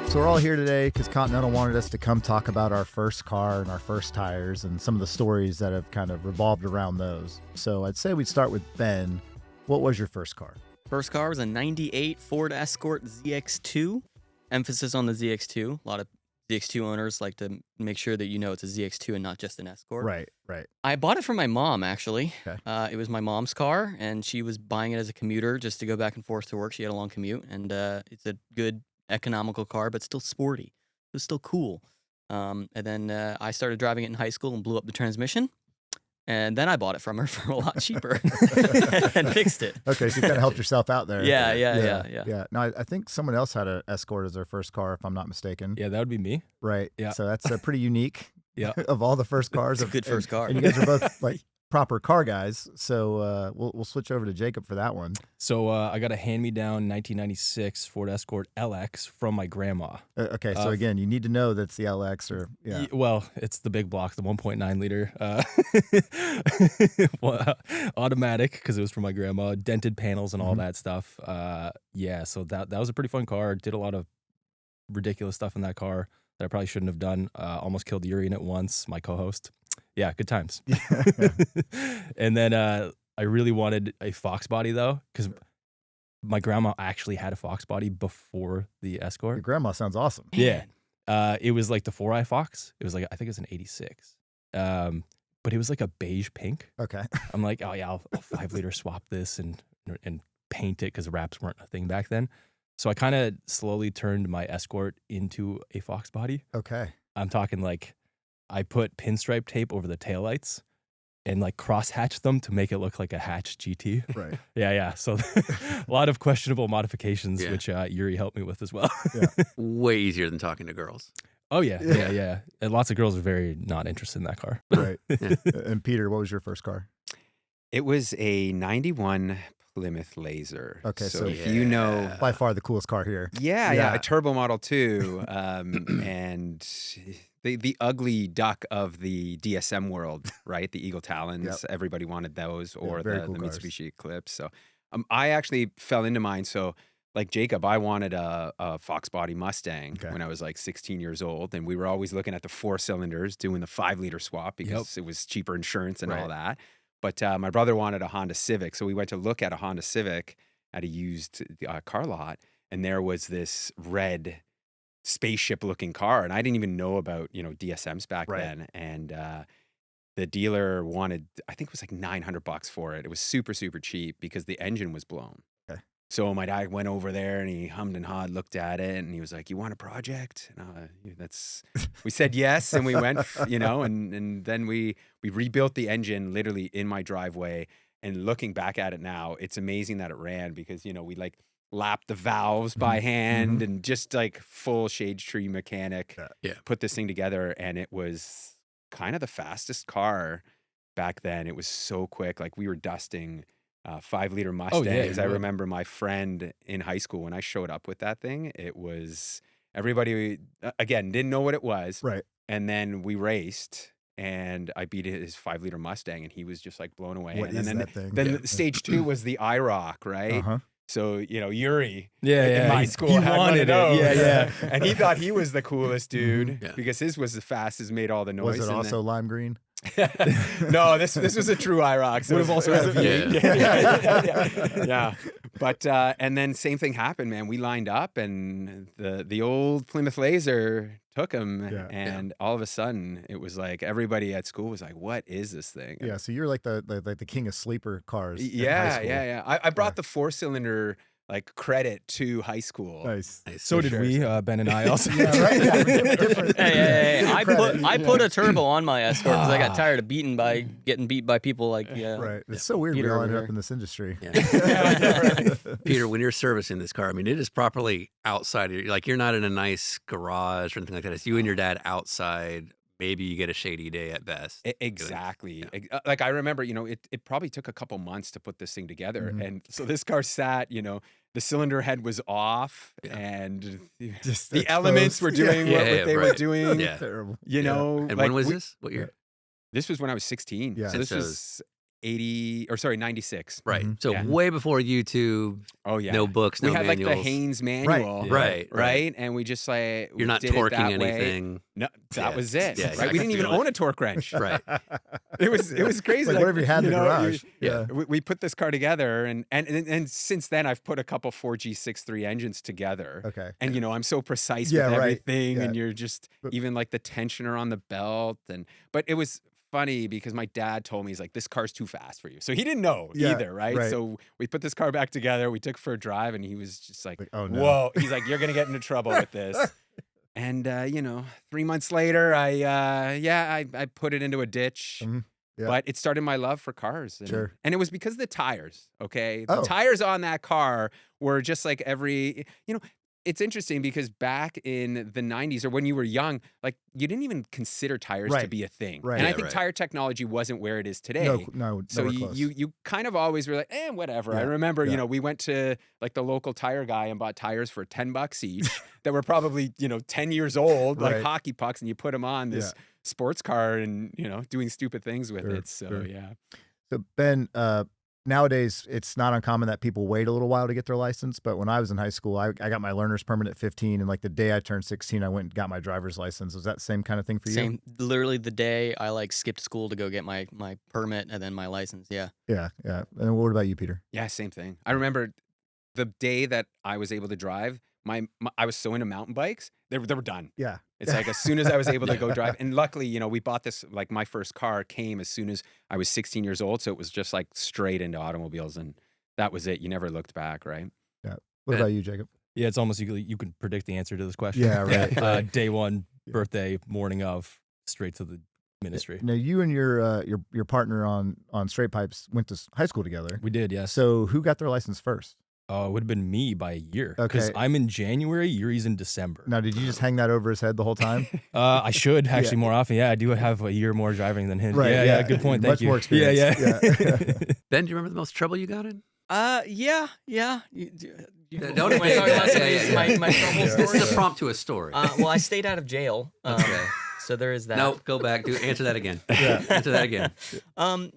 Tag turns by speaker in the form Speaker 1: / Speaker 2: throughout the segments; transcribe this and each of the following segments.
Speaker 1: So we're all here today because Continental wanted us to come talk about our first car and our first tires and some of the stories that have kind of revolved around those. So I'd say we'd start with Ben. What was your first car?
Speaker 2: First car was a 98 Ford Escort ZX2. Emphasis on the ZX2. A lot of ZX2 owners like to make sure that you know it's a ZX2 and not just an Escort.
Speaker 1: Right.
Speaker 2: I bought it from my mom, actually.
Speaker 1: Okay.
Speaker 2: It was my mom's car, and she was buying it as a commuter just to go back and forth to work. She had a long commute, and it's a good economical car, but still sporty. It was still cool. And then I started driving it in high school and blew up the transmission. And then I bought it from her for a lot cheaper and fixed it.
Speaker 1: Okay, so you kind of helped yourself out there.
Speaker 2: Yeah.
Speaker 1: No, I think someone else had an Escort as their first car, if I'm not mistaken.
Speaker 3: Yeah, that would be me.
Speaker 1: Right.
Speaker 3: Yeah.
Speaker 1: So that's pretty unique.
Speaker 3: Yeah.
Speaker 1: Of all the first cars.
Speaker 2: It's a good first car.
Speaker 1: And you guys are both like proper car guys. So we'll switch over to Jacob for that one.
Speaker 3: So I got a hand-me-down 1996 Ford Escort LX from my grandma.
Speaker 1: Okay, so again, you need to know that's the LX or yeah.
Speaker 3: Well, it's the big block, the 1.9 liter automatic because it was from my grandma. Dented panels and all that stuff. Yeah, so that was a pretty fun car. Did a lot of ridiculous stuff in that car that I probably shouldn't have done. Almost killed Yuri in it once, my co-host. Yeah, good times. And then I really wanted a Fox body though, because my grandma actually had a Fox body before the Escort.
Speaker 1: Your grandma sounds awesome.
Speaker 3: Yeah. It was like the 4i Fox. It was like, I think it was an 86. But it was like a beige pink.
Speaker 1: Okay.
Speaker 3: I'm like, oh yeah, I'll 5-liter swap this and paint it because wraps weren't a thing back then. So I kind of slowly turned my Escort into a Fox body.
Speaker 1: Okay.
Speaker 3: I'm talking like I put pinstripe tape over the taillights and like cross-hatched them to make it look like a hatched GT.
Speaker 1: Right.
Speaker 3: Yeah. So a lot of questionable modifications, which Yuri helped me with as well.
Speaker 4: Way easier than talking to girls.
Speaker 3: Oh, yeah. And lots of girls are very not interested in that car.
Speaker 1: Right. And Peter, what was your first car?
Speaker 5: It was a 91 Plymouth Laser.
Speaker 1: Okay, so
Speaker 5: if you know...
Speaker 1: By far the coolest car here.
Speaker 5: Yeah, a turbo Model 2. And the ugly duck of the DSM world, right? The Eagle Talons. Everybody wanted those, or the
Speaker 1: cool cars.
Speaker 5: Mitsubishi Eclipse. So I actually fell into mine. So like Jacob, I wanted a Fox body Mustang when I was like 16 years old. And we were always looking at the 4 cylinders, doing the 5-liter swap because it was cheaper insurance and all that. But my brother wanted a Honda Civic. So we went to look at a Honda Civic at a used car lot. And there was this red spaceship-looking car. And I didn't even know about, DSMs back then. And the dealer wanted, I think it was like $900 for it. It was super, super cheap because the engine was blown. So my dad went over there and he hummed and hawed, looked at it, and he was like, "You want a project?" And we said yes, and we went, and then we rebuilt the engine literally in my driveway. And looking back at it now, it's amazing that it ran because we like lapped the valves by hand and just like full shade tree mechanic put this thing together, and it was kind of the fastest car back then. It was so quick, like we were dusting 5-liter Mustangs. I remember my friend in high school when I showed up with that thing. It was everybody again didn't know what it was,
Speaker 1: right?
Speaker 5: And then we raced, and I beat his 5-liter Mustang, and he was just like blown away.
Speaker 1: What
Speaker 5: and
Speaker 1: is
Speaker 5: then
Speaker 1: that thing?
Speaker 5: Then stage 2 was the IROC, right? So Yuri,
Speaker 3: in
Speaker 5: my school,
Speaker 3: he
Speaker 5: had one
Speaker 3: wanted
Speaker 5: of those.
Speaker 3: it.
Speaker 5: And he thought he was the coolest dude because his was the fastest, made all the noise.
Speaker 1: Was it also lime green?
Speaker 5: No, this was a true IROC. So
Speaker 3: would have also had a
Speaker 5: V8. Yeah. But and then same thing happened, man. We lined up, and the old Plymouth Laser took him, and all of a sudden it was like everybody at school was like, "What is this thing?"
Speaker 1: Yeah. So you're like the king of sleeper cars.
Speaker 5: Yeah. I brought the 4-cylinder like credit to high school.
Speaker 1: Nice.
Speaker 3: So did we, Ben and I also.
Speaker 1: Different.
Speaker 2: Hey, I put a turbo on my Escort because I got tired of getting beat by people like
Speaker 1: Right. It's so weird
Speaker 2: Peter
Speaker 1: we all ended
Speaker 2: over
Speaker 1: up in this industry.
Speaker 4: Peter, when you're servicing this car, I mean, it is properly outside. Like you're not in a nice garage or anything like that. It's you and your dad outside. Maybe you get a shady day at best.
Speaker 5: Exactly. Like I remember, it probably took a couple months to put this thing together. And so this car sat, the cylinder head was off and
Speaker 1: Just
Speaker 5: the elements were doing what they were doing.
Speaker 4: Yeah.
Speaker 1: Terrible.
Speaker 5: And
Speaker 4: when was this? What year?
Speaker 5: This was when I was 16.
Speaker 1: Yeah.
Speaker 5: So this was 96.
Speaker 4: Right.
Speaker 1: Mhm.
Speaker 4: So
Speaker 5: Yeah.
Speaker 4: way before YouTube,
Speaker 5: Oh yeah.
Speaker 4: no books, no
Speaker 5: We had like
Speaker 4: manuals.
Speaker 5: the Haynes manual.
Speaker 1: Yeah.
Speaker 4: Right.
Speaker 5: And we just like
Speaker 4: You're not
Speaker 5: did it
Speaker 4: torquing
Speaker 5: that way.
Speaker 4: anything.
Speaker 5: No, that
Speaker 4: Yeah.
Speaker 5: was it.
Speaker 4: Yeah,
Speaker 5: right.
Speaker 4: I
Speaker 5: We
Speaker 4: can
Speaker 5: didn't even
Speaker 4: feel it.
Speaker 5: own a torque wrench.
Speaker 4: Right.
Speaker 5: It was crazy.
Speaker 1: Like whatever you had in the garage.
Speaker 4: Yeah.
Speaker 5: We put this car together, and since then I've put a couple 4G63 engines together.
Speaker 1: Okay.
Speaker 5: And I'm so precise
Speaker 1: Yeah,
Speaker 5: with
Speaker 1: right.
Speaker 5: everything,
Speaker 1: Yeah.
Speaker 5: and you're just
Speaker 1: But-
Speaker 5: even like the tensioner on the belt, but it was funny because my dad told me, he's like, this car's too fast for you, so he didn't know
Speaker 1: Yeah,
Speaker 5: either, right?
Speaker 1: right.
Speaker 5: So we put this car back together, we took it for a drive, and he was just like,
Speaker 1: Like, oh, no.
Speaker 5: whoa, he's like, you're gonna get into trouble with this. And 3 months later, I put it into a ditch.
Speaker 1: Mhm. Yeah.
Speaker 5: But it started my love for cars.
Speaker 1: Sure.
Speaker 5: And it was because of the tires, okay? The
Speaker 1: Oh.
Speaker 5: tires on that car were just like it's interesting because back in the 90s or when you were young, like you didn't even consider tires to
Speaker 1: Right.
Speaker 5: be a thing.
Speaker 1: Right.
Speaker 5: And I
Speaker 4: Yeah,
Speaker 5: think
Speaker 4: right.
Speaker 5: tire technology wasn't where it is today.
Speaker 1: No,
Speaker 5: So
Speaker 1: nowhere
Speaker 5: you,
Speaker 1: close.
Speaker 5: you kind of always were like, whatever. I
Speaker 1: Yeah,
Speaker 5: remember,
Speaker 1: yeah.
Speaker 5: we went to like the local tire guy and bought tires for $10 each that were probably, 10 years old, like
Speaker 1: Right.
Speaker 5: hockey pucks, and you put them on this sports car and, doing stupid things with
Speaker 1: Sure,
Speaker 5: it. So,
Speaker 1: sure.
Speaker 5: yeah.
Speaker 1: So Ben, nowadays it's not uncommon that people wait a little while to get their license. But when I was in high school, I got my learner's permit at 15, and like the day I turned 16, I went and got my driver's license. Was that the same kind of thing for you?
Speaker 2: Same. Literally the day I like skipped school to go get my permit and then my license. Yeah.
Speaker 1: Yeah, yeah. And what about you, Peter?
Speaker 5: Yeah, same thing. I remember the day that I was able to drive, I was so into mountain bikes, they were done.
Speaker 1: Yeah.
Speaker 5: It's like as soon as I was able to go drive, and luckily, we bought this, like my first car came as soon as I was 16 years old. So it was just like straight into automobiles, and that was it. You never looked back, right?
Speaker 1: What about you, Jacob?
Speaker 3: Yeah, it's almost you can predict the answer to this question.
Speaker 1: Yeah, right, right.
Speaker 3: Day one,
Speaker 1: Yeah.
Speaker 3: birthday, morning of, straight to the ministry.
Speaker 1: Now you and your partner on Straight Pipes went to high school together.
Speaker 3: We did, yes.
Speaker 1: So who got their license first?
Speaker 3: It would have been me by a year. Because
Speaker 1: Okay.
Speaker 3: I'm in January, Yuri's in December.
Speaker 1: Now, did you just hang that over his head the whole time?
Speaker 3: I should actually more often. Yeah, I do have a year more driving than him.
Speaker 1: Right,
Speaker 3: Yeah,
Speaker 1: yeah.
Speaker 3: good point. Thank
Speaker 1: Much
Speaker 3: you.
Speaker 1: more experience.
Speaker 3: Yeah.
Speaker 4: Ben, do you remember the most trouble you got in?
Speaker 2: Yeah.
Speaker 4: Don't
Speaker 2: Am I talking about some of
Speaker 4: yeah,
Speaker 2: these-
Speaker 4: yeah.
Speaker 2: my trouble
Speaker 1: Yeah.
Speaker 4: This
Speaker 2: stories?
Speaker 4: is a prompt to a story.
Speaker 2: Well, I stayed out of jail.
Speaker 4: Okay.
Speaker 2: So there is that.
Speaker 4: No, go back. Answer that again.
Speaker 1: Yeah.
Speaker 4: Answer that again.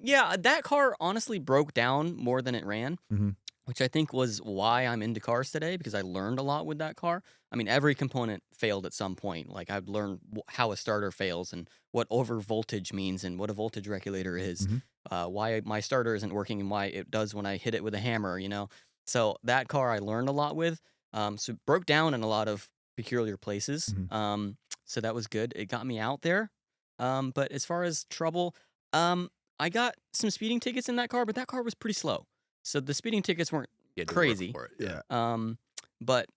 Speaker 2: Yeah, that car honestly broke down more than it ran,
Speaker 1: Mhm.
Speaker 2: which I think was why I'm into cars today, because I learned a lot with that car. I mean, every component failed at some point. Like I've learned how a starter fails and what over voltage means and what a voltage regulator is,
Speaker 1: Mhm.
Speaker 2: why my starter isn't working and why it does when I hit it with a hammer, So that car I learned a lot with. So it broke down in a lot of peculiar places.
Speaker 1: Mhm.
Speaker 2: So that was good. It got me out there. But as far as trouble, I got some speeding tickets in that car, but that car was pretty slow. So the speeding tickets weren't
Speaker 4: You had to work
Speaker 2: crazy.
Speaker 4: for it,
Speaker 1: Yeah.
Speaker 2: But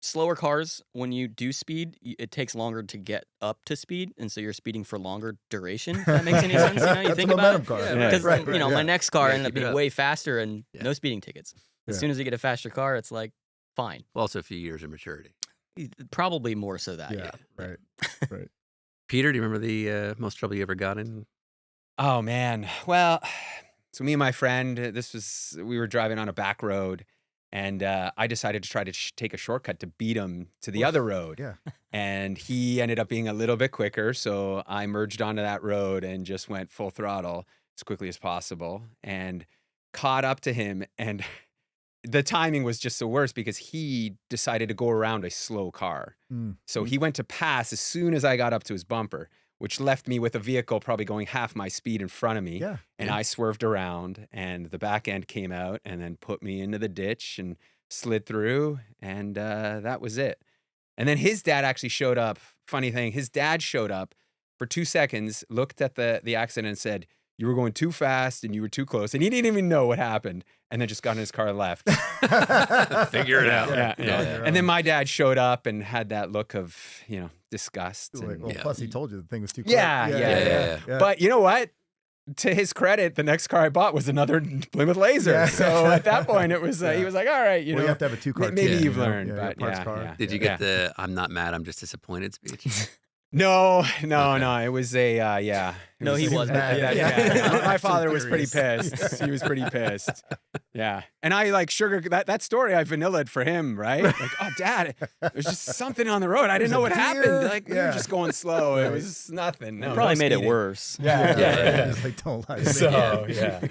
Speaker 2: slower cars, when you do speed, it takes longer to get up to speed, and so you're speeding for longer duration. If that makes any sense? You
Speaker 1: That's
Speaker 2: think
Speaker 1: a
Speaker 2: about
Speaker 1: momentum
Speaker 2: it.
Speaker 1: car.
Speaker 4: Yeah,
Speaker 2: Because
Speaker 1: right,
Speaker 2: my
Speaker 1: yeah.
Speaker 2: next car
Speaker 4: Yeah,
Speaker 2: ended up
Speaker 4: keep it
Speaker 2: being
Speaker 4: up.
Speaker 2: way faster and
Speaker 4: Yeah.
Speaker 2: no speeding tickets. As
Speaker 1: Yeah.
Speaker 2: soon as you get a faster car, it's like fine.
Speaker 4: Well, also a few years of maturity.
Speaker 2: Probably more so that.
Speaker 1: Yeah.
Speaker 2: Yeah.
Speaker 1: Right. Right.
Speaker 4: Peter, do you remember the most trouble you ever got in?
Speaker 5: Oh man. Well, so me and my friend, we were driving on a back road, and I decided to try to take a shortcut to beat him to the other road.
Speaker 1: Yeah.
Speaker 5: And he ended up being a little bit quicker, so I merged onto that road and just went full throttle as quickly as possible and caught up to him. And the timing was just the worst because he decided to go around a slow car.
Speaker 1: Mm.
Speaker 5: So he went to pass as soon as I got up to his bumper, which left me with a vehicle probably going half my speed in front of me.
Speaker 1: Yeah.
Speaker 5: And I swerved around, and the back end came out and then put me into the ditch and slid through, and that was it. And then his dad actually showed up. Funny thing, his dad showed up for 2 seconds, looked at the accident and said, "You were going too fast and you were too close." And he didn't even know what happened, and then just got in his car and left.
Speaker 4: Figure it out.
Speaker 5: Yeah.
Speaker 1: Yeah. Yeah.
Speaker 5: And then my dad showed up and had that look of, disgust.
Speaker 1: Like,
Speaker 5: And,
Speaker 1: well,
Speaker 4: Yeah.
Speaker 1: plus he told you the thing was too close.
Speaker 5: Yeah.
Speaker 4: Yeah.
Speaker 5: But you know what? To his credit, the next car I bought was another Plymouth Laser.
Speaker 1: Yeah.
Speaker 5: So at that point, it was
Speaker 1: Yeah.
Speaker 5: he was like, "All right,
Speaker 1: Well, you have to have a two-car
Speaker 5: maybe
Speaker 1: team,
Speaker 5: you've
Speaker 1: you know?
Speaker 5: learned."
Speaker 1: Yeah,
Speaker 5: But
Speaker 1: parts
Speaker 5: yeah,
Speaker 1: car.
Speaker 5: yeah.
Speaker 4: Did you get the "I'm not mad, I'm just disappointed" speech?
Speaker 5: No. It was a yeah. It
Speaker 2: No, he wasn't.
Speaker 5: Yeah. My father was pretty pissed. He was pretty pissed. Yeah, and I like sugar that story. I vanillaed for him, right? Like, oh, Dad, there's just something on the road. I didn't know what happened. Like, we were just going slow. It was nothing. No,
Speaker 2: Probably
Speaker 5: no
Speaker 2: made it
Speaker 5: speeding.
Speaker 2: worse.
Speaker 5: Yeah.
Speaker 1: It's like, don't lie to me.
Speaker 5: So yeah.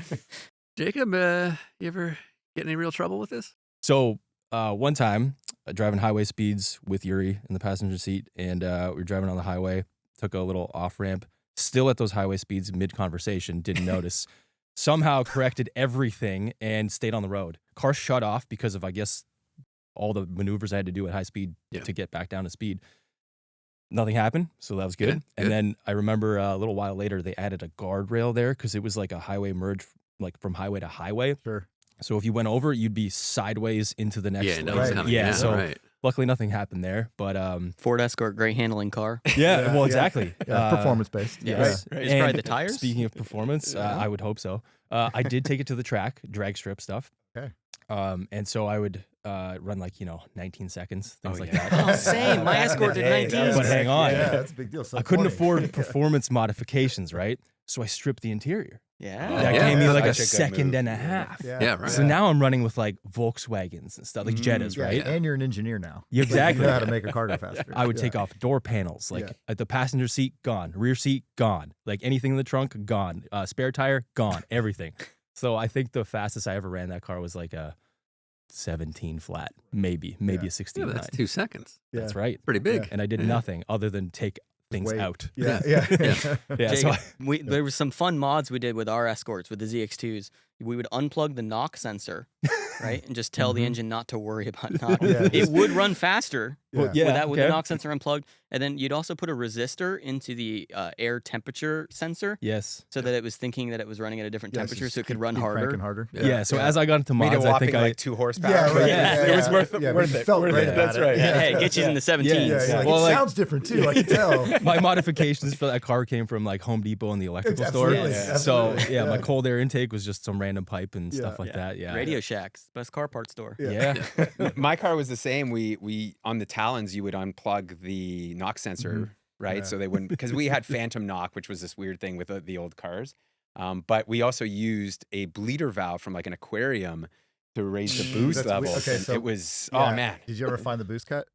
Speaker 4: Jacob, you ever get in any real trouble with this?
Speaker 3: So one time, driving highway speeds with Yuri in the passenger seat, and we were driving on the highway, took a little off ramp, still at those highway speeds mid-conversation, didn't notice. Somehow corrected everything and stayed on the road. Car shut off because of, I guess, all the maneuvers I had to do at high speed to get back down to speed. Nothing happened, so that was good. And then I remember a little while later, they added a guardrail there because it was like a highway merge, like from highway to highway.
Speaker 1: Sure.
Speaker 3: So if you went over, you'd be sideways into the next lane.
Speaker 4: No one's coming.
Speaker 3: Yeah, so
Speaker 4: right.
Speaker 3: luckily nothing happened there. But
Speaker 2: Ford Escort, great handling car.
Speaker 3: well, exactly.
Speaker 1: Performance based.
Speaker 2: Yes.
Speaker 3: Right.
Speaker 2: Is probably the tires?
Speaker 3: Speaking of performance, I would hope so. I did take it to the track, drag strip stuff.
Speaker 1: Okay.
Speaker 3: And so I would run like 19 seconds, things like that.
Speaker 2: Oh, same. My Escort did 19.
Speaker 3: But hang on,
Speaker 1: Yeah, that's a big deal.
Speaker 3: I couldn't afford performance modifications, right? So I stripped the interior.
Speaker 2: Yeah.
Speaker 3: That gave me like a
Speaker 5: Such a good
Speaker 3: second
Speaker 5: move.
Speaker 3: and a half.
Speaker 4: Yeah, right.
Speaker 3: So now I'm running with like Volkswagens and stuff, like Jettas,
Speaker 1: Yeah,
Speaker 3: right?
Speaker 1: and you're an engineer now.
Speaker 3: Yeah, exactly.
Speaker 1: You know how to make a car go faster.
Speaker 3: I would take off door panels, like at the passenger seat, gone. Rear seat, gone. Like anything in the trunk, gone. Spare tire, gone. Everything. So I think the fastest I ever ran that car was like a 17 flat, maybe a 16.
Speaker 4: Yeah, that's 2 seconds.
Speaker 3: That's right.
Speaker 4: Pretty big.
Speaker 3: And I did nothing other than take things
Speaker 1: Wait.
Speaker 3: out.
Speaker 1: Yeah.
Speaker 3: Yeah, so
Speaker 2: Jacob, there was some fun mods we did with our Escorts, with the ZX2s. We would unplug the knock sensor, right, and just tell the engine not to worry about knocking. It would run faster with the knock sensor unplugged. And then you'd also put a resistor into the air temperature sensor.
Speaker 3: Yes.
Speaker 2: So that it was thinking that it was running at a different temperature, so it could run
Speaker 1: keep
Speaker 2: harder.
Speaker 1: cranking harder.
Speaker 3: Yeah. So as I got into
Speaker 5: Made
Speaker 3: mods,
Speaker 5: a
Speaker 3: I
Speaker 5: whopping
Speaker 3: think
Speaker 5: like 2 horsepower.
Speaker 1: Yeah, right.
Speaker 5: It was worth
Speaker 1: but
Speaker 5: it.
Speaker 1: you felt
Speaker 5: Worth
Speaker 1: great
Speaker 5: it.
Speaker 1: about
Speaker 5: That's
Speaker 1: it.
Speaker 5: right.
Speaker 2: Hey, it gets you in the 17s.
Speaker 1: Yeah, like,
Speaker 3: Well,
Speaker 1: it
Speaker 3: like-
Speaker 1: sounds different too. I can tell.
Speaker 3: my modifications for that car came from like Home Depot and the electrical store.
Speaker 1: Absolutely,
Speaker 3: So
Speaker 1: absolutely.
Speaker 3: my cold air intake was just some random pipe and stuff like that. Yeah.
Speaker 2: Radio Shack's best car part store.
Speaker 3: Yeah.
Speaker 5: My car was the same. We on the Talons, you would unplug the knock sensor, right?
Speaker 1: Yeah.
Speaker 5: So they wouldn't, because we had phantom knock, which was this weird thing with the old cars. But we also used a bleeder valve from like an aquarium to raise the boost
Speaker 1: That's weird.
Speaker 5: levels.
Speaker 1: Okay,
Speaker 5: And
Speaker 1: so-
Speaker 5: it was
Speaker 1: Yeah.
Speaker 5: Oh man.
Speaker 1: Did you ever find the boost cut?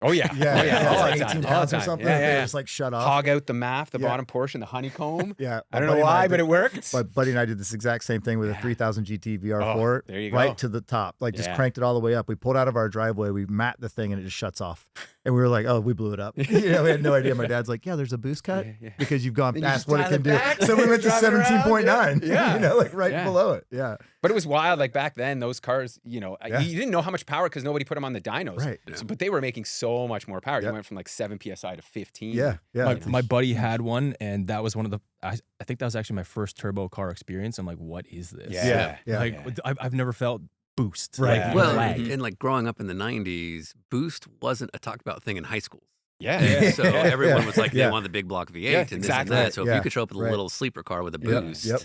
Speaker 5: Oh yeah.
Speaker 1: Yeah,
Speaker 5: Oh yeah.
Speaker 1: it's
Speaker 5: All
Speaker 1: like
Speaker 5: the
Speaker 1: 18
Speaker 5: time. All
Speaker 1: pounds
Speaker 5: the
Speaker 1: or
Speaker 5: time.
Speaker 1: something.
Speaker 5: Yeah,
Speaker 1: They
Speaker 5: yeah.
Speaker 1: just like shut off.
Speaker 5: Hog out the MAF, the
Speaker 1: Yeah.
Speaker 5: bottom portion, the honeycomb.
Speaker 1: Yeah,
Speaker 5: I don't know why, but it worked.
Speaker 1: My buddy and I did this exact same thing with a 3000 GT VR4.
Speaker 5: there you go.
Speaker 1: Right to the top, like just
Speaker 5: Yeah.
Speaker 1: cranked it all the way up. We pulled out of our driveway, we mat the thing, and it just shuts off. And we were like, "Oh, we blew it up." We had no idea. My dad's like, "Yeah, there's a boost cut because you've gone
Speaker 5: Then you
Speaker 1: past
Speaker 5: just
Speaker 1: what it
Speaker 5: dial
Speaker 1: can
Speaker 5: it
Speaker 1: do."
Speaker 5: back,
Speaker 1: So we went to
Speaker 5: drive it around,
Speaker 1: 17.9.
Speaker 5: yeah.
Speaker 1: like right
Speaker 5: Yeah.
Speaker 1: below it. Yeah,
Speaker 5: But it was wild. Like back then, those cars,
Speaker 1: Yeah.
Speaker 5: you didn't know how much power because nobody put them on the dynos.
Speaker 1: Right.
Speaker 5: So, but they were making so much more power. You
Speaker 1: Yep.
Speaker 5: went from like 7 psi to 15.
Speaker 1: yeah.
Speaker 3: My buddy had one, and that was one of the. I think that was actually my first turbo car experience. I'm like, what is this?
Speaker 5: Yeah.
Speaker 3: Like
Speaker 5: Yeah.
Speaker 3: I've never felt boost.
Speaker 1: Right.
Speaker 3: Like,
Speaker 4: Well,
Speaker 3: lag.
Speaker 4: and like growing up in the 90s, boost wasn't a talked about thing in high schools.
Speaker 5: Yeah.
Speaker 4: So everyone was like, they
Speaker 1: Yeah.
Speaker 4: want the big block V8
Speaker 5: Yeah,
Speaker 4: and this
Speaker 5: exactly.
Speaker 4: and that. So if
Speaker 1: Yeah.
Speaker 4: you could show up with a
Speaker 1: Right.
Speaker 4: little sleeper car with a
Speaker 1: Yep.
Speaker 4: boost,
Speaker 1: Yep.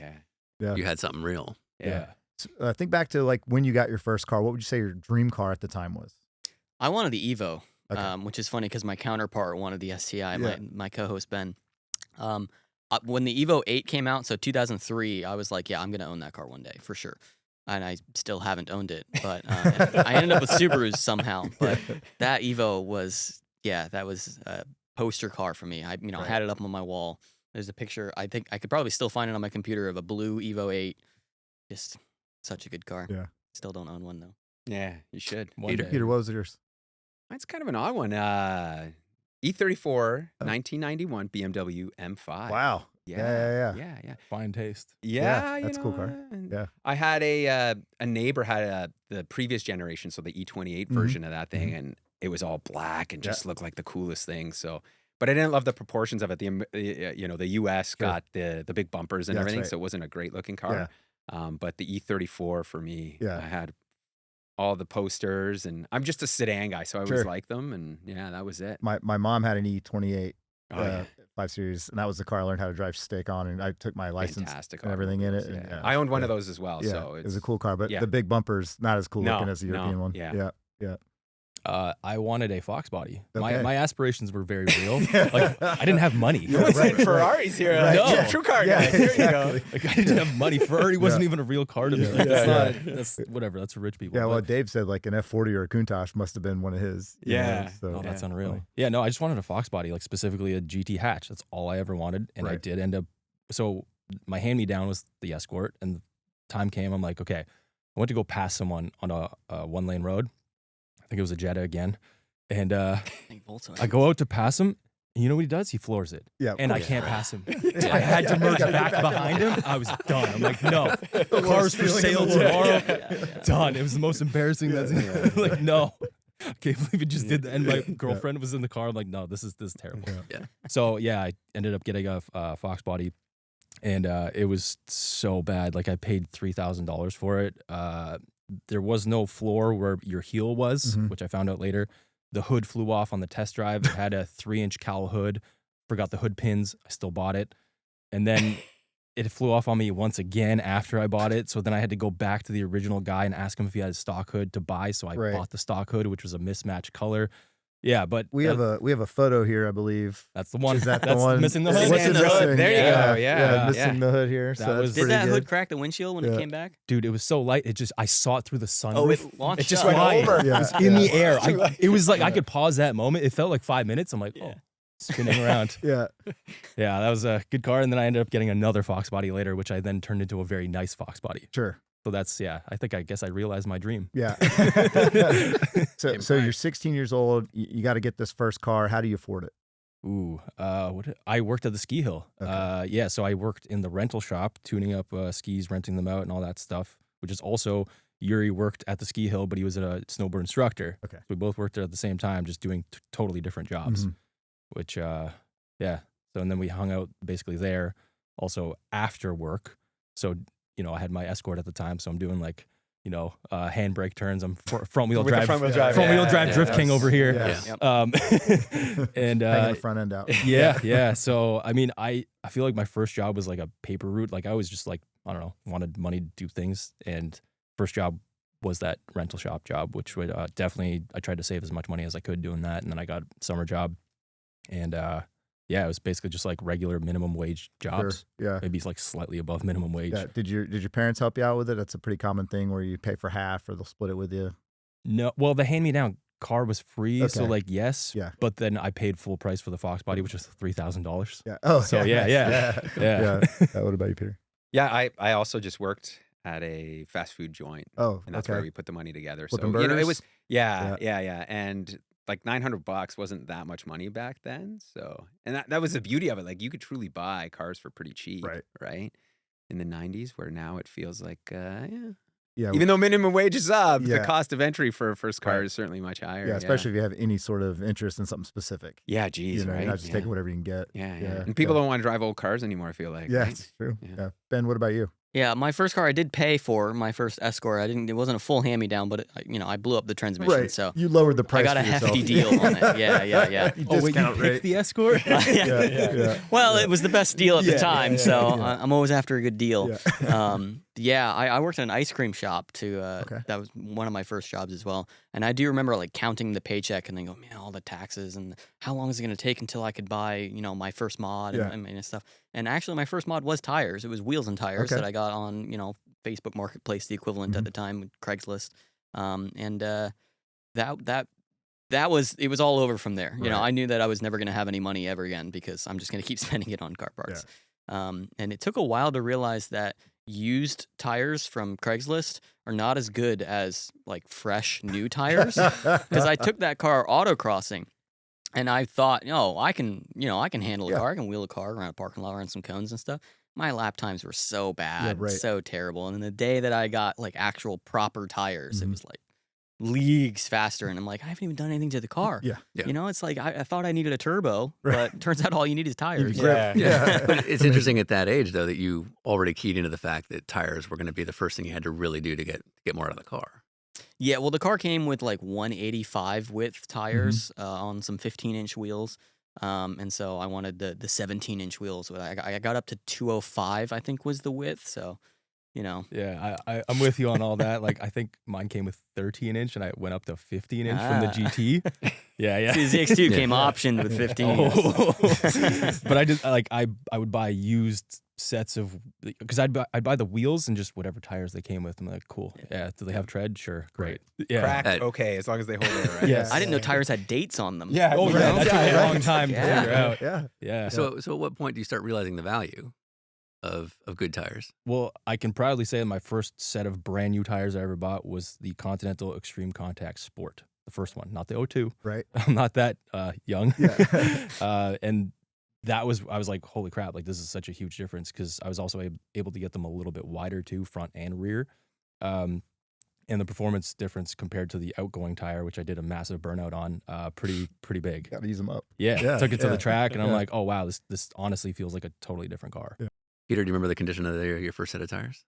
Speaker 5: Yeah.
Speaker 4: you had something real.
Speaker 5: Yeah.
Speaker 1: So, think back to like when you got your first car. What would you say your dream car at the time was?
Speaker 2: I wanted the Evo,
Speaker 1: Okay.
Speaker 2: which is funny because my counterpart wanted the STI,
Speaker 1: Yeah.
Speaker 2: my co-host Ben. When the Evo 8 came out, so 2003, I was like, yeah, I'm going to own that car one day for sure. And I still haven't owned it, but I ended up with Subarus somehow. But that Evo was, that was a poster car for me. I had it up on my wall. There's a picture. I think I could probably still find it on my computer of a blue Evo 8. Just such a good car.
Speaker 1: Yeah.
Speaker 2: Still don't own one though.
Speaker 5: Yeah, you should.
Speaker 3: One day.
Speaker 1: Peter, what was yours?
Speaker 5: Mine's kind of an odd one. E34 1991 BMW M5.
Speaker 1: Wow. Yeah.
Speaker 5: Yeah.
Speaker 3: Fine taste.
Speaker 5: Yeah,
Speaker 1: that's a cool car.
Speaker 5: and
Speaker 1: Yeah.
Speaker 5: I had a neighbor had the previous generation, so the E28 version of that thing, and it was all black and just looked like the coolest thing. So, but I didn't love the proportions of it. The US got the big bumpers and
Speaker 1: Yeah, that's
Speaker 5: everything,
Speaker 1: right.
Speaker 5: so it wasn't a great looking car. But the E34 for me, I had all the posters, and I'm just a sedan guy, so I always liked them, and that was it.
Speaker 1: My mom had an E28
Speaker 5: Oh, yeah.
Speaker 1: 5 Series, and that was the car I learned how to drive stick on, and I took my license
Speaker 5: Fantastic
Speaker 1: and everything in it.
Speaker 5: automobiles,
Speaker 1: And,
Speaker 5: yeah. I owned one of those as well,
Speaker 1: Yeah,
Speaker 5: so
Speaker 1: it was a cool car, but
Speaker 5: yeah.
Speaker 1: the big bumper's not as cool
Speaker 5: No,
Speaker 1: looking as the European
Speaker 5: no,
Speaker 1: one.
Speaker 5: yeah.
Speaker 1: Yeah.
Speaker 3: I wanted a Fox body.
Speaker 1: Okay.
Speaker 3: My aspirations were very real. Like I didn't have money.
Speaker 1: Yeah, right, right.
Speaker 5: Ferraris here.
Speaker 1: Right.
Speaker 3: No.
Speaker 5: True car
Speaker 1: Yeah,
Speaker 5: guys. Here
Speaker 1: exactly.
Speaker 5: you go.
Speaker 3: Like I didn't have money. Ferrari wasn't even a real car to me. Like,
Speaker 1: Yeah,
Speaker 3: that's
Speaker 1: yeah.
Speaker 3: not. That's whatever. That's for rich people.
Speaker 1: Yeah, well,
Speaker 3: But-
Speaker 1: Dave said like an F40 or a Countach must have been one of his. you know,
Speaker 5: Yeah.
Speaker 1: so
Speaker 3: Oh, that's
Speaker 5: Yeah.
Speaker 3: unreal.
Speaker 1: Funny.
Speaker 3: Yeah, no, I just wanted a Fox body, like specifically a GT hatch. That's all I ever wanted, and I
Speaker 1: Right.
Speaker 3: did end up. So my hand me down was the Escort, and the time came. I'm like, okay, I went to go pass someone on a 1-lane road. I think it was a Jetta again, and
Speaker 2: I think Volkswagen.
Speaker 3: I go out to pass him. And you know what he does? He floors it,
Speaker 1: Yeah, of
Speaker 3: and I
Speaker 1: course.
Speaker 3: can't pass him.
Speaker 1: Yeah.
Speaker 3: I had to
Speaker 1: Yeah,
Speaker 3: merge
Speaker 1: you gotta
Speaker 3: back
Speaker 1: get back
Speaker 3: behind
Speaker 1: in.
Speaker 3: him. I was done. I'm like, no,
Speaker 1: The
Speaker 3: car's
Speaker 1: worst
Speaker 3: for
Speaker 1: feeling
Speaker 3: sale
Speaker 1: in the world.
Speaker 3: tomorrow.
Speaker 2: Yeah.
Speaker 3: Done. It was the most embarrassing. That's like, no, I can't believe it just did that. And my girlfriend was in the car. I'm like, no, this is terrible.
Speaker 1: Yeah.
Speaker 3: So yeah, I ended up getting a Fox body, and it was so bad. Like I paid $3,000 for it. There was no floor where your heel was,
Speaker 1: Mhm.
Speaker 3: which I found out later. The hood flew off on the test drive. It had a 3-inch cowl hood. Forgot the hood pins. I still bought it, and then it flew off on me once again after I bought it. So then I had to go back to the original guy and ask him if he had a stock hood to buy. So I
Speaker 1: Right.
Speaker 3: bought the stock hood, which was a mismatched color. Yeah, but
Speaker 1: We have a photo here, I believe.
Speaker 3: that's the one.
Speaker 1: Is that the
Speaker 3: That's
Speaker 1: one?
Speaker 3: missing the
Speaker 1: What's
Speaker 3: hood.
Speaker 1: it
Speaker 5: Missing the hood.
Speaker 1: missing?
Speaker 5: There you go. Yeah.
Speaker 1: missing the hood here. So
Speaker 3: That
Speaker 1: that's
Speaker 3: was-
Speaker 2: Did
Speaker 1: pretty
Speaker 2: that
Speaker 1: good.
Speaker 2: hood crack the windshield when
Speaker 1: Yeah.
Speaker 2: it came back?
Speaker 3: Dude, it was so light. It just I saw it through the sunroof.
Speaker 2: Oh, it launched
Speaker 3: It just
Speaker 2: up.
Speaker 5: went
Speaker 3: flying.
Speaker 5: over.
Speaker 3: It was
Speaker 1: Yeah.
Speaker 3: in the
Speaker 1: Yeah.
Speaker 3: air.
Speaker 5: Too light.
Speaker 3: It was like I could pause that moment. It felt like 5 minutes. I'm like,
Speaker 2: Yeah.
Speaker 3: oh, spinning around.
Speaker 1: Yeah.
Speaker 3: Yeah, that was a good car. And then I ended up getting another Fox body later, which I then turned into a very nice Fox body.
Speaker 1: Sure.
Speaker 3: So that's I guess I realized my dream.
Speaker 1: Yeah. so
Speaker 4: Came
Speaker 1: so
Speaker 4: by.
Speaker 1: you're 16 years old. You got to get this first car. How do you afford it?
Speaker 3: Ooh, I worked at the ski hill.
Speaker 1: Okay.
Speaker 3: Yeah, so I worked in the rental shop, tuning up skis, renting them out, and all that stuff. Which is also Yuri worked at the ski hill, but he was a snowboard instructor.
Speaker 1: Okay.
Speaker 3: So we both worked there at the same time, just doing totally different jobs.
Speaker 1: Mhm.
Speaker 3: Which yeah. So and then we hung out basically there, also after work. So I had my Escort at the time, so I'm doing like handbrake turns. I'm front wheel
Speaker 5: With the
Speaker 3: drive,
Speaker 5: front wheel drive,
Speaker 3: front wheel
Speaker 5: yeah,
Speaker 3: drive
Speaker 5: yeah,
Speaker 3: drift
Speaker 5: yeah.
Speaker 3: king over here.
Speaker 1: Yeah.
Speaker 2: Yep.
Speaker 3: And
Speaker 1: Hanging the front end out.
Speaker 3: yeah. So I mean, I feel like my first job was like a paper route. Like I was just like, I don't know, wanted money to do things, and first job was that rental shop job, which would definitely I tried to save as much money as I could doing that, and then I got a summer job, and yeah, it was basically just like regular minimum wage
Speaker 1: Sure.
Speaker 3: jobs,
Speaker 1: Yeah.
Speaker 3: maybe like slightly above minimum wage.
Speaker 1: Yeah. Did your parents help you out with it? That's a pretty common thing where you pay for half or they'll split it with you.
Speaker 3: No, well, the hand me down car was free, so
Speaker 1: Okay.
Speaker 3: like yes,
Speaker 1: Yeah.
Speaker 3: but then I paid full price for the Fox body, which was $3,000.
Speaker 1: Yeah. Oh,
Speaker 3: So, yeah,
Speaker 1: nice.
Speaker 3: yeah.
Speaker 1: Yeah. What about you, Peter?
Speaker 5: Yeah, I also just worked at a fast food joint,
Speaker 1: Oh,
Speaker 5: and that's
Speaker 1: okay.
Speaker 5: where we put the money together.
Speaker 1: Flipping
Speaker 5: So it
Speaker 1: burgers?
Speaker 5: was yeah, and like $900 wasn't that much money back then. So and that was the beauty of it. Like you could truly buy cars for pretty cheap,
Speaker 1: Right.
Speaker 5: In the 90s, where now it feels like
Speaker 1: Yeah.
Speaker 5: even though minimum wage is up, the
Speaker 1: Yeah.
Speaker 5: cost of entry for a first car
Speaker 1: Right.
Speaker 5: is certainly much higher.
Speaker 1: Yeah, especially if you have any sort of interest in something specific.
Speaker 5: yeah, geez,
Speaker 1: You're
Speaker 5: right?
Speaker 1: not just
Speaker 5: yeah.
Speaker 1: taking whatever you can get.
Speaker 5: yeah,
Speaker 1: yeah,
Speaker 5: and people
Speaker 1: yeah.
Speaker 5: don't want to drive old cars anymore. I feel like,
Speaker 1: Yeah,
Speaker 5: right?
Speaker 1: it's true.
Speaker 5: Yeah.
Speaker 1: Yeah. Ben, what about you?
Speaker 2: Yeah, my first car I did pay for, my first Escort. It wasn't a full hand-me-down, but I blew up the transmission, so
Speaker 1: You lowered the price.
Speaker 2: I got a
Speaker 1: for yourself.
Speaker 2: hefty deal on it. Yeah.
Speaker 1: You
Speaker 3: Oh, wait, you
Speaker 1: discount
Speaker 3: picked
Speaker 1: rate.
Speaker 3: the Escort?
Speaker 1: Yeah.
Speaker 2: Well, it was the best deal at the
Speaker 3: Yeah,
Speaker 2: time,
Speaker 3: yeah,
Speaker 2: so
Speaker 1: yeah.
Speaker 2: I'm always after a good deal.
Speaker 1: Yeah.
Speaker 2: I worked in an ice cream shop too.
Speaker 1: Okay.
Speaker 2: That was one of my first jobs as well. And I do remember like counting the paycheck and then go, man, all the taxes and how long is it going to take until I could buy, my first mod
Speaker 1: Yeah.
Speaker 2: and stuff. And actually, my first mod was tires. It was wheels and tires
Speaker 1: Okay.
Speaker 2: that I got on, Facebook Marketplace, the equivalent
Speaker 1: Mhm.
Speaker 2: at the time with Craigslist. That was it was all over from there.
Speaker 1: Right.
Speaker 2: I knew that I was never going to have any money ever again because I'm just going to keep spending it on car parts. And it took a while to realize that used tires from Craigslist are not as good as like fresh new tires because I took that car autocrossing and I thought, I can handle a
Speaker 1: Yeah.
Speaker 2: car. I can wheel a car around a parking lot, around some cones and stuff. My lap times were so bad,
Speaker 1: right.
Speaker 2: so terrible. And then the day that I got like actual proper tires, it
Speaker 1: Mhm.
Speaker 2: was like leagues faster. And I'm like, I haven't even done anything to the car.
Speaker 1: Yeah.
Speaker 4: Yeah.
Speaker 2: It's like I thought I needed a turbo,
Speaker 1: Right.
Speaker 2: but turns out all you need is tires.
Speaker 1: grip.
Speaker 5: Yeah.
Speaker 4: But it's interesting at that age, though, that you already keyed into the fact that tires were going to be the first thing you had to really do to get more out of the car.
Speaker 2: Yeah, well, the car came with like 185 width tires on some 15-inch wheels. And so I wanted the 17-inch wheels. I got up to 205, I think was the width. So you know.
Speaker 3: Yeah, I'm with you on all that. Like, I think mine came with 13-inch, and I went up to 15-inch from the GT. Yeah, yeah.
Speaker 2: See, the ZX2
Speaker 4: Yeah.
Speaker 2: came optioned with 15.
Speaker 3: Oh. But I just like I would buy used sets of, because I'd buy the wheels and just whatever tires they came with. I'm like, cool. Yeah. Do they have tread? Sure. Great. Yeah.
Speaker 5: Cracked, okay, as long as they hold air, right?
Speaker 3: Yes.
Speaker 2: I didn't know tires had dates on them.
Speaker 5: Yeah.
Speaker 3: Oh, yeah. That took a long time to
Speaker 2: Yeah.
Speaker 3: figure out.
Speaker 1: Yeah.
Speaker 3: Yeah.
Speaker 4: So at what point do you start realizing the value of good tires?
Speaker 3: Well, I can proudly say that my first set of brand new tires I ever bought was the Continental Extreme Contact Sport, the first one, not the 02.
Speaker 1: Right.
Speaker 3: I'm not that young.
Speaker 1: Yeah.
Speaker 3: And I was like, holy crap, like this is such a huge difference, because I was also able to get them a little bit wider too, front and rear. And the performance difference compared to the outgoing tire, which I did a massive burnout on, pretty big.
Speaker 1: Got to use them up.
Speaker 3: Yeah, took it to
Speaker 1: yeah.
Speaker 3: the track, and I'm
Speaker 1: Yeah.
Speaker 3: like, oh wow, this honestly feels like a totally different car.
Speaker 1: Yeah.
Speaker 4: Peter, do you remember the condition of your first set of tires?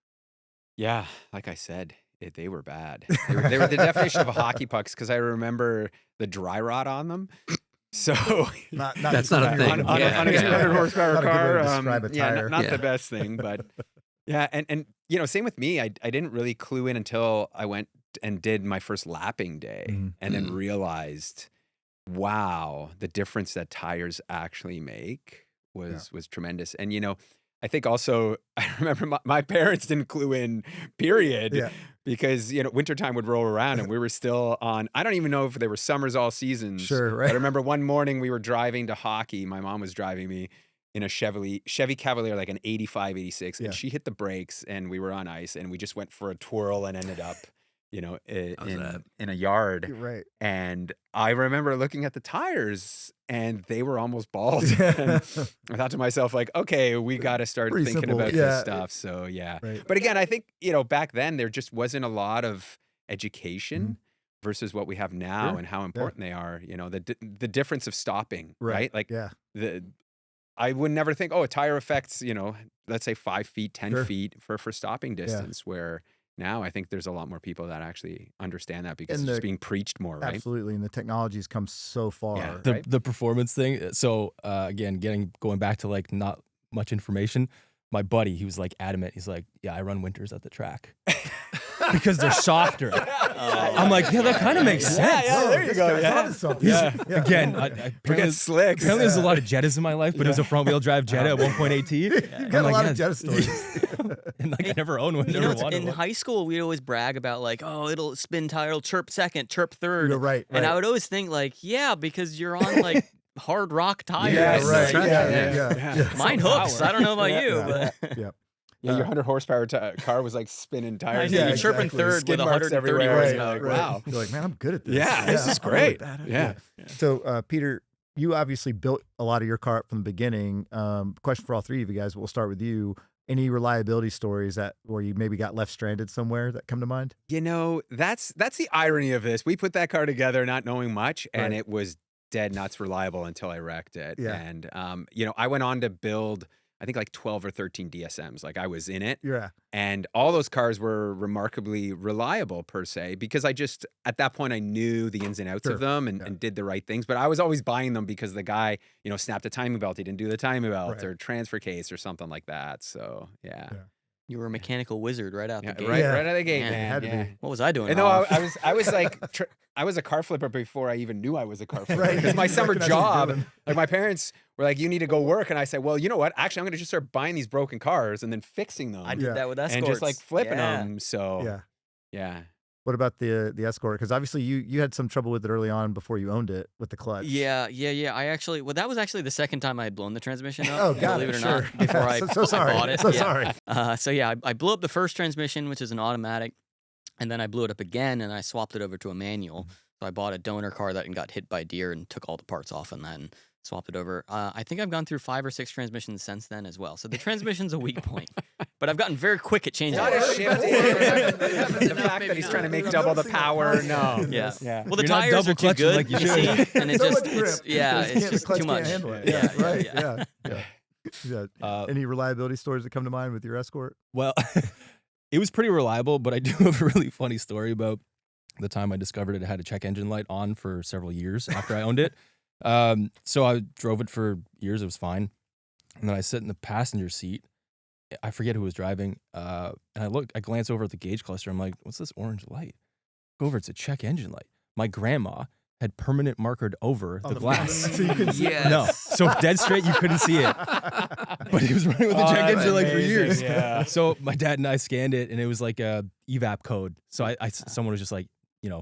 Speaker 5: Yeah, like I said, they were bad. They were the definition of a hockey pucks, because I remember the dry rot on them. So
Speaker 4: That's not a thing.
Speaker 5: on
Speaker 4: Yeah.
Speaker 5: a 200 horsepower
Speaker 1: Not a good way
Speaker 5: car.
Speaker 1: to describe a
Speaker 5: Yeah,
Speaker 1: tire.
Speaker 5: not
Speaker 4: Yeah.
Speaker 5: the best thing, but yeah, and you know, same with me. I didn't really clue in until I went and did my first lapping day,
Speaker 1: Mhm.
Speaker 5: and then realized, wow, the difference that tires actually make was tremendous. And you know, I think also I remember my parents didn't clue in, period.
Speaker 1: Yeah.
Speaker 5: Because, you know, wintertime would roll around and we were still on, I don't even know if they were summers all seasons.
Speaker 1: Sure,
Speaker 5: But
Speaker 1: right.
Speaker 5: I remember one morning we were driving to hockey. My mom was driving me in a Chevy Cavalier, like an 85, 86.
Speaker 1: Yeah.
Speaker 5: And she hit the brakes and we were on ice and we just went for a twirl and ended up, you know, in a yard.
Speaker 1: You're right.
Speaker 5: And I remember looking at the tires and they were almost bald. And I thought to myself, like, okay, we got to start
Speaker 1: Pretty
Speaker 5: thinking
Speaker 1: simple.
Speaker 5: about
Speaker 1: Yeah.
Speaker 5: this stuff. So, yeah.
Speaker 1: Right.
Speaker 5: But again, I think, you know, back then there just wasn't a lot of education versus what we have now
Speaker 1: Sure.
Speaker 5: and how important they are. You know, the difference of stopping, right? Like,
Speaker 1: Yeah.
Speaker 5: I would never think, oh, a tire affects, you know, let's say 5 feet, 10
Speaker 1: Sure.
Speaker 5: feet for stopping distance, where now I think there's a lot more people that actually understand that because
Speaker 1: And
Speaker 5: it's just being preached more, right?
Speaker 1: Absolutely. And the technology's come so far.
Speaker 5: Yeah.
Speaker 3: The
Speaker 5: Right.
Speaker 3: the performance thing. So again, going back to like not much information. My buddy, he was like adamant. He's like, yeah, I run winters at the track because they're softer. I'm like, yeah, that kind of makes sense.
Speaker 5: Yeah, there you
Speaker 1: This
Speaker 5: go.
Speaker 1: guy's
Speaker 5: Yeah.
Speaker 1: onto something.
Speaker 5: Yeah.
Speaker 1: Yeah.
Speaker 3: Again,
Speaker 5: Forget
Speaker 3: apparently,
Speaker 5: slicks.
Speaker 3: apparently there's a lot of Jettas in my life, but it was a front wheel drive Jetta at 1.8T.
Speaker 1: You've got a lot of Jetta stories.
Speaker 3: And like I never owned one.
Speaker 2: You know,
Speaker 3: Never
Speaker 2: it's,
Speaker 3: wanted
Speaker 2: in
Speaker 3: one.
Speaker 2: high school, we'd always brag about like, oh, it'll spin tire, it'll chirp second, chirp third.
Speaker 1: You're right.
Speaker 2: And I
Speaker 1: right.
Speaker 2: would always think like, yeah, because you're on like hard rock tires.
Speaker 1: Yeah,
Speaker 5: Yes.
Speaker 1: right.
Speaker 5: Traction,
Speaker 1: Yeah.
Speaker 2: Mine hooks. I don't know about you,
Speaker 1: Yeah.
Speaker 2: but
Speaker 1: Yeah.
Speaker 5: Yeah, your 100 horsepower car was like spinning tires.
Speaker 2: Yeah,
Speaker 5: and
Speaker 2: you're chirping
Speaker 1: exactly.
Speaker 2: third
Speaker 5: Skid
Speaker 2: with
Speaker 5: marks
Speaker 2: 130
Speaker 5: everywhere.
Speaker 2: horsepower.
Speaker 5: Like,
Speaker 1: Right.
Speaker 5: wow.
Speaker 1: You're like, man, I'm good at this.
Speaker 5: Yeah, this is
Speaker 1: I'm really
Speaker 5: great.
Speaker 1: bad at it.
Speaker 5: Yeah.
Speaker 1: So, Peter, you obviously built a lot of your car up from the beginning. Question for all three of you guys. We'll start with you. Any reliability stories where you maybe got left stranded somewhere that come to mind?
Speaker 5: You know, that's the irony of this. We put that car together not knowing much, and
Speaker 1: Right.
Speaker 5: it was dead nuts reliable until I wrecked it.
Speaker 1: Yeah.
Speaker 5: And you know, I went on to build, I think, like 12 or 13 DSMs. Like, I was in it.
Speaker 1: Yeah.
Speaker 5: And all those cars were remarkably reliable per se, because I just, at that point, I knew the ins and outs
Speaker 1: Sure.
Speaker 5: of them and did the right things. But I was always buying them because the guy, you know, snapped a timing belt. He didn't do the timing belt
Speaker 1: Right.
Speaker 5: or transfer case or something like that. So, yeah.
Speaker 2: you were a mechanical wizard right out
Speaker 5: Yeah,
Speaker 2: the gate.
Speaker 5: right,
Speaker 1: Yeah.
Speaker 5: right out of the gate,
Speaker 2: Man,
Speaker 5: man.
Speaker 1: had to
Speaker 5: yeah.
Speaker 1: be.
Speaker 2: What was I doing?
Speaker 5: And no,
Speaker 2: wrong?
Speaker 5: I was like, I was a car flipper before I even knew I was a car flipper.
Speaker 1: Right.
Speaker 5: Because my
Speaker 1: You
Speaker 5: summer
Speaker 1: recognize what you're
Speaker 5: job,
Speaker 1: doing.
Speaker 5: like my parents were like, you need to go work. And I said, well, you know what? Actually, I'm going to just start buying these broken cars and then fixing them
Speaker 2: I did
Speaker 1: Yeah.
Speaker 2: that with escorts.
Speaker 5: and just like flipping
Speaker 2: Yeah.
Speaker 5: them. So,
Speaker 1: Yeah.
Speaker 5: yeah.
Speaker 1: What about the Escort? Because obviously you had some trouble with it early on before you owned it with the clutch.
Speaker 2: Yeah. That was actually the second time I had blown the transmission up.
Speaker 1: Oh, got
Speaker 2: believe
Speaker 1: it.
Speaker 2: it or
Speaker 1: Sure.
Speaker 2: not. Before I,
Speaker 1: so sorry.
Speaker 2: I bought it.
Speaker 1: So
Speaker 2: Yeah.
Speaker 1: sorry.
Speaker 2: So yeah, I blew up the first transmission, which is an automatic, and then I blew it up again, and I swapped it over to a manual. So I bought a donor car that got hit by deer and took all the parts off and then swapped it over. I think I've gone through 5 or 6 transmissions since then as well. So the transmission's a weak point, but I've gotten very quick at changing.
Speaker 5: Not
Speaker 2: it.
Speaker 5: a shift. The fact that he's trying to make double the power. No.
Speaker 2: Yeah.
Speaker 5: Yeah.
Speaker 2: Well, the
Speaker 3: You're not
Speaker 2: tires
Speaker 3: double
Speaker 2: are too
Speaker 3: clutching
Speaker 2: good,
Speaker 3: like you
Speaker 2: you
Speaker 3: should.
Speaker 2: see, and it
Speaker 1: So
Speaker 2: just,
Speaker 1: much grip.
Speaker 2: it's, yeah,
Speaker 1: The
Speaker 2: it's just
Speaker 1: clutch
Speaker 2: too
Speaker 1: can't
Speaker 2: much.
Speaker 1: handle it.
Speaker 2: Yeah, yeah,
Speaker 1: right.
Speaker 2: yeah.
Speaker 1: Yeah. Any reliability stories that come to mind with your Escort?
Speaker 3: Well, it was pretty reliable, but I do have a really funny story about the time I discovered it had a check engine light on for several years after I owned it. So I drove it for years. It was fine. And then I sit in the passenger seat I forget who was driving, and I glance over at the gauge cluster. I'm like, what's this orange light? Go over, it's a check engine light. My grandma had permanent markered over the glass.
Speaker 1: So you can see
Speaker 4: Yes.
Speaker 3: No, so dead straight, you couldn't see it. But he was running with the check
Speaker 5: that's
Speaker 3: engine light for
Speaker 5: amazing.
Speaker 3: years.
Speaker 5: Yeah.
Speaker 3: So my dad and I scanned it, and it was like a evap code. So someone was just like,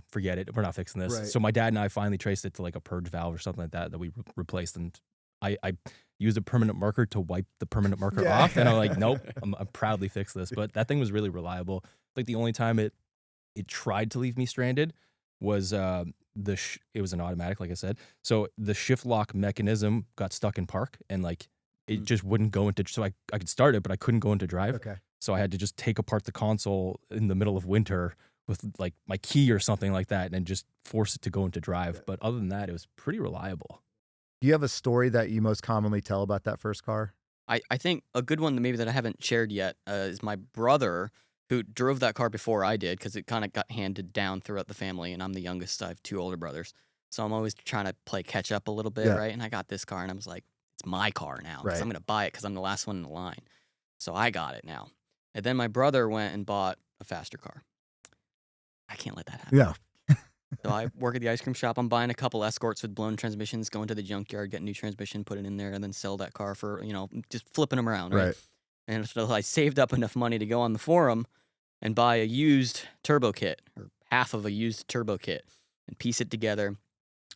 Speaker 3: forget it. We're not fixing this.
Speaker 1: Right.
Speaker 3: So my dad and I finally traced it to like a purge valve or something like that we replaced. And I used a permanent marker to wipe the permanent marker off. And I'm like, nope, I'm proudly fixed this. But that thing was really reliable. Like the only time it tried to leave me stranded was it was an automatic, like I said. So the shift lock mechanism got stuck in park, and like it just wouldn't go into. So I could start it, but I couldn't go into drive.
Speaker 1: Okay.
Speaker 3: So I had to just take apart the console in the middle of winter with like my key or something like that, and then just force it to go into drive. But other than that, it was pretty reliable.
Speaker 1: Do you have a story that you most commonly tell about that first car?
Speaker 2: I think a good one that maybe that I haven't shared yet is my brother, who drove that car before I did, because it kind of got handed down throughout the family, and I'm the youngest. I have 2 older brothers. So I'm always trying to play catch up a little bit, right? And I got this car, and I was like, it's my car now, because I'm going to buy it because I'm the last one in the line. So I got it now. And then my brother went and bought a faster car. I can't let that happen.
Speaker 1: Yeah.
Speaker 2: So I work at the ice cream shop. I'm buying a couple Escorts with blown transmissions, going to the junkyard, get a new transmission, put it in there, and then sell that car for, just flipping them around, right? And so I saved up enough money to go on the forum and buy a used turbo kit, or half of a used turbo kit, and piece it together.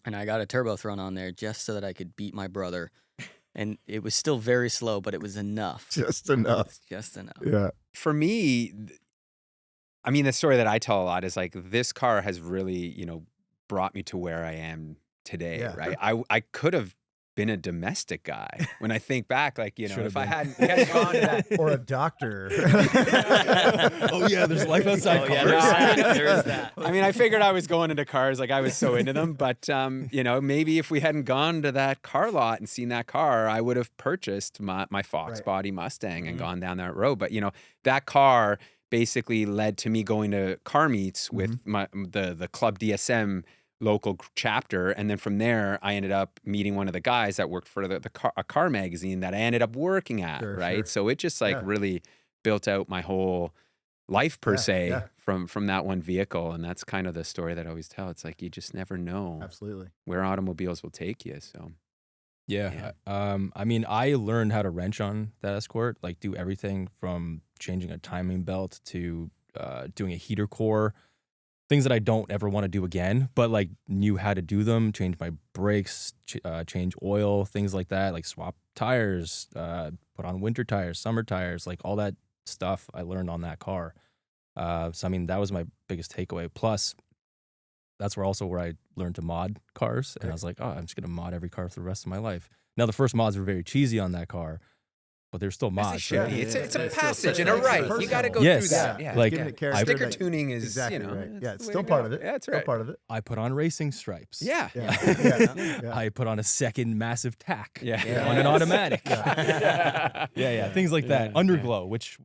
Speaker 2: And I got a turbo thrown on there just so that I could beat my brother. And it was still very slow, but it was enough.
Speaker 1: Just enough.
Speaker 2: Just enough.
Speaker 1: Yeah.
Speaker 5: For me, I mean, the story that I tell a lot is like this car has really, brought me to where I am today,
Speaker 1: Yeah.
Speaker 5: right? I could have been a domestic guy when I think back, like,
Speaker 3: Should've
Speaker 5: if I
Speaker 3: been.
Speaker 5: hadn't gone to that.
Speaker 1: Or a doctor.
Speaker 3: Oh yeah, there's life outside cars.
Speaker 2: There is that.
Speaker 5: I mean, I figured I was going into cars, like I was so into them, but maybe if we hadn't gone to that car lot and seen that car, I would have purchased my Fox body Mustang and gone down that road. But that car basically led to me going to car meets with the Club DSM local chapter, and then from there I ended up meeting one of the guys that worked for a car magazine that I ended up working at, right?
Speaker 1: Sure.
Speaker 5: So it just really built out my whole life per se from that one vehicle, and that's kind of the story that I always tell. It's like you just never know
Speaker 1: Absolutely.
Speaker 5: where automobiles will take you. So
Speaker 3: Yeah. I mean, I learned how to wrench on that Escort, like do everything from changing a timing belt to doing a heater core, things that I don't ever want to do again, but like knew how to do them, change my brakes, change oil, things like that, like swap tires, put on winter tires, summer tires, like all that stuff I learned on that car. So, I mean, that was my biggest takeaway. Plus, that's where I learned to mod cars. And I was like, oh, I'm just going to mod every car for the rest of my life. Now, the first mods were very cheesy on that car, but they're still mods.
Speaker 5: should be.
Speaker 1: Yeah,
Speaker 5: It's a
Speaker 1: it's
Speaker 5: passage
Speaker 1: still-
Speaker 5: and a
Speaker 1: it's
Speaker 5: right.
Speaker 1: personal.
Speaker 5: You got to go
Speaker 3: Yes.
Speaker 5: through that.
Speaker 1: Yeah.
Speaker 5: Yeah,
Speaker 3: Like,
Speaker 1: Giving it
Speaker 3: I-
Speaker 1: character
Speaker 5: sticker
Speaker 1: that-
Speaker 5: tuning is
Speaker 1: exactly right.
Speaker 5: that's
Speaker 1: Yeah,
Speaker 5: the
Speaker 1: it's
Speaker 5: way
Speaker 1: still
Speaker 5: to
Speaker 1: part
Speaker 5: go.
Speaker 1: of it.
Speaker 5: Yeah, that's
Speaker 1: Still
Speaker 5: right.
Speaker 1: part of it.
Speaker 3: I put on racing stripes.
Speaker 5: Yeah.
Speaker 1: Yeah.
Speaker 3: I put on a second massive tack
Speaker 5: Yeah.
Speaker 3: on an automatic.
Speaker 5: Yeah.
Speaker 3: Things like that.
Speaker 5: Yeah.
Speaker 3: Underglow,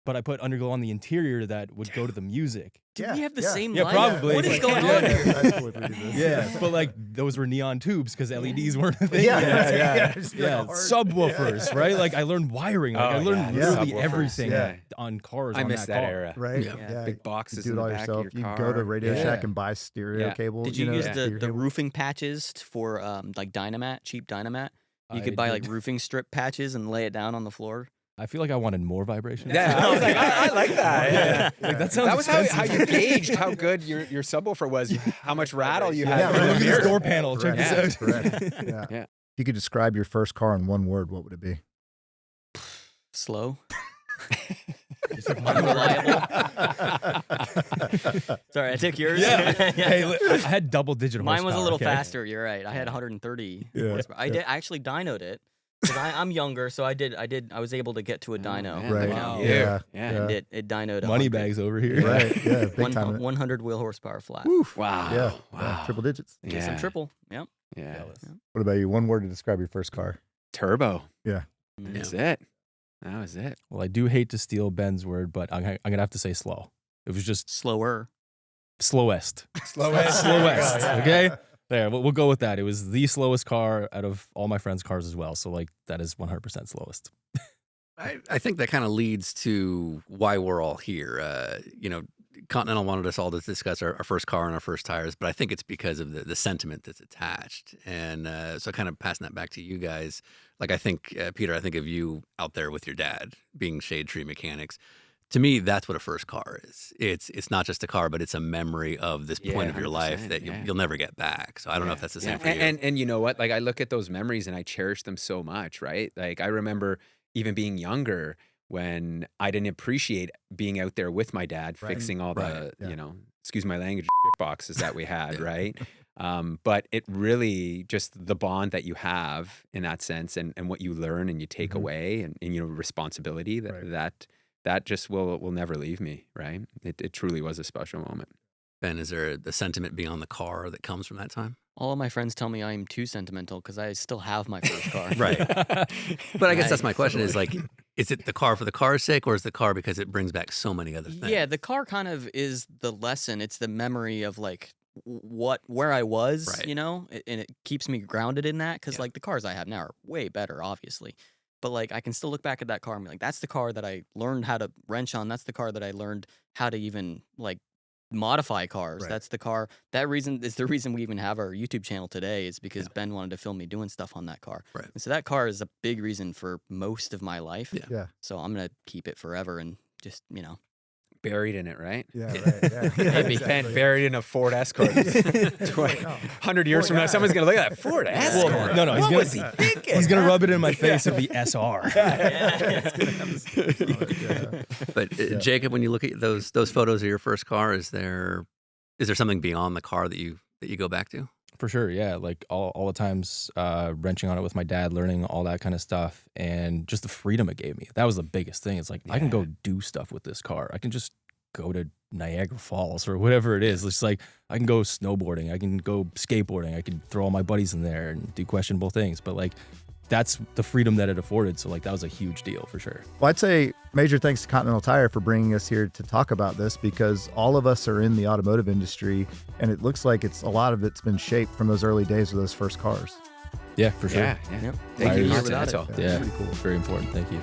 Speaker 3: but I put underglow on the interior that would go to the music.
Speaker 2: Do
Speaker 1: Yeah,
Speaker 2: we have the
Speaker 1: yeah.
Speaker 2: same
Speaker 3: Yeah,
Speaker 2: life?
Speaker 3: probably.
Speaker 2: What is
Speaker 3: Yeah.
Speaker 2: going
Speaker 3: Yeah.
Speaker 2: on here?
Speaker 1: High school if we did this.
Speaker 3: Yeah, but like those were neon tubes because LEDs weren't a thing.
Speaker 1: Yeah,
Speaker 3: yet.
Speaker 1: yeah. Just like
Speaker 3: Yeah,
Speaker 1: hard-
Speaker 3: subwoofers, right? Like I learned wiring. Like I
Speaker 5: Oh,
Speaker 3: learned
Speaker 1: yeah.
Speaker 3: literally
Speaker 5: Subwoofers,
Speaker 3: everything
Speaker 1: yeah.
Speaker 3: on cars.
Speaker 5: I
Speaker 3: on
Speaker 5: miss
Speaker 3: that
Speaker 5: that
Speaker 3: car.
Speaker 5: era.
Speaker 1: Right?
Speaker 2: Yeah.
Speaker 5: Big
Speaker 1: You
Speaker 5: boxes
Speaker 1: do
Speaker 5: in
Speaker 1: it
Speaker 5: the
Speaker 1: all
Speaker 5: back
Speaker 1: yourself.
Speaker 5: of
Speaker 1: You
Speaker 5: your
Speaker 1: can go to
Speaker 5: car.
Speaker 1: Radio
Speaker 5: Yeah.
Speaker 1: Shack and buy stereo
Speaker 5: Yeah.
Speaker 1: cables.
Speaker 2: Did you use
Speaker 1: stereo
Speaker 2: the
Speaker 1: cable.
Speaker 2: roofing patches for like Dynamat, cheap Dynamat? You
Speaker 3: I
Speaker 2: could buy
Speaker 3: did.
Speaker 2: like roofing strip patches and lay it down on the floor.
Speaker 3: I feel like I wanted more vibration.
Speaker 5: Yeah, I was like, I like that. Yeah.
Speaker 3: Like that sounds.
Speaker 5: That was how
Speaker 3: expensive.
Speaker 5: you gauged how good your subwoofer was, how much rattle you had.
Speaker 1: Yeah,
Speaker 5: in
Speaker 1: right.
Speaker 5: the
Speaker 3: Look at
Speaker 5: mirror.
Speaker 3: this door panel. Check
Speaker 1: Correct.
Speaker 3: this out.
Speaker 1: Correct. Yeah.
Speaker 5: Yeah.
Speaker 1: If you could describe your first car in one word, what would it be?
Speaker 2: Slow.
Speaker 3: Just like
Speaker 2: Unreliable. Sorry, I took yours.
Speaker 3: Yeah. Hey, I had double-digit
Speaker 2: Mine was a
Speaker 3: horsepower,
Speaker 2: little
Speaker 3: okay?
Speaker 2: faster. You're right. I had 130
Speaker 1: Yeah,
Speaker 2: horsepower. I actually dynoed it because I'm younger, so I was able to get to a dyno.
Speaker 5: man,
Speaker 1: Right.
Speaker 5: look at
Speaker 3: Wow.
Speaker 5: you.
Speaker 1: Yeah.
Speaker 5: Yeah.
Speaker 2: And it dynoed
Speaker 3: Money
Speaker 2: 100.
Speaker 3: bags over here.
Speaker 1: Right. Yeah. Big time.
Speaker 2: 100 wheel horsepower flat.
Speaker 1: Woof.
Speaker 5: Wow.
Speaker 1: Yeah.
Speaker 5: Wow.
Speaker 1: Triple digits.
Speaker 2: Get some triple. Yep.
Speaker 5: Yeah.
Speaker 1: What about you? One word to describe your first car.
Speaker 5: Turbo.
Speaker 1: Yeah.
Speaker 5: That's it. That was it.
Speaker 3: Well, I do hate to steal Ben's word, but I'm gonna have to say slow. It was just
Speaker 2: Slower.
Speaker 3: slowest.
Speaker 5: Slowest.
Speaker 3: Slowest. Okay. There, we'll go with that. It was the slowest car out of all my friends' cars as well. So like that is 100% slowest.
Speaker 4: I think that kind of leads to why we're all here. Continental wanted us all to discuss our first car and our first tires, but I think it's because of the sentiment that's attached. And so kind of passing that back to you guys, like I think, Peter, I think of you out there with your dad being shade tree mechanics. To me, that's what a first car is. It's not just a car, but it's a memory of this point of your life that you'll never get back. So I don't know if that's the same for you.
Speaker 5: And you know what? Like I look at those memories and I cherish them so much, right? Like I remember even being younger when I didn't appreciate being out there with my dad, fixing all the, excuse my language, boxes that we had, right? But it really just the bond that you have in that sense and what you learn and you take away and responsibility that just will never leave me, right? It truly was a special moment.
Speaker 4: Ben, is there a sentiment beyond the car that comes from that time?
Speaker 2: All of my friends tell me I'm too sentimental because I still have my first car.
Speaker 4: Right. But I guess that's my question is like, is it the car for the car's sake or is the car because it brings back so many other things?
Speaker 2: Yeah, the car kind of is the lesson. It's the memory of like where I was, and it keeps me grounded in that because like the cars I have now are way better, obviously. But like I can still look back at that car and be like, that's the car that I learned how to wrench on. That's the car that I learned how to even like modify cars. That's the car. That reason is the reason we even have our YouTube channel today is because Ben wanted to film me doing stuff on that car.
Speaker 4: Right.
Speaker 2: And so that car is a big reason for most of my life.
Speaker 1: Yeah.
Speaker 2: So I'm going to keep it forever and just,
Speaker 5: Buried in it, right?
Speaker 1: Yeah, right. Yeah.
Speaker 5: Ben buried in a Ford Escort. 100 years from now, someone's going to look at that Ford Escort.
Speaker 3: Well, no,
Speaker 5: What was he thinking?
Speaker 3: He's gonna rub it in my face and be SR.
Speaker 4: But Jacob, when you look at those photos of your first car, is there something beyond the car that you go back to?
Speaker 3: For sure, yeah. Like all the times wrenching on it with my dad, learning all that kind of stuff, and just the freedom it gave me. That was the biggest thing. It's like I can go do stuff with this car. I can just go to Niagara Falls or whatever it is. It's like I can go snowboarding, I can go skateboarding, I can throw all my buddies in there and do questionable things. But like that's the freedom that it afforded. So like that was a huge deal for sure.
Speaker 1: Well, I'd say major thanks to Continental Tire for bringing us here to talk about this because all of us are in the automotive industry and it looks like a lot of it's been shaped from those early days with those first cars.
Speaker 3: Yeah, for sure.
Speaker 5: Yeah.
Speaker 2: Yep.
Speaker 5: Thank you,
Speaker 3: Tires.
Speaker 5: Continental.
Speaker 3: Yeah,
Speaker 1: pretty cool.
Speaker 3: very important. Thank you.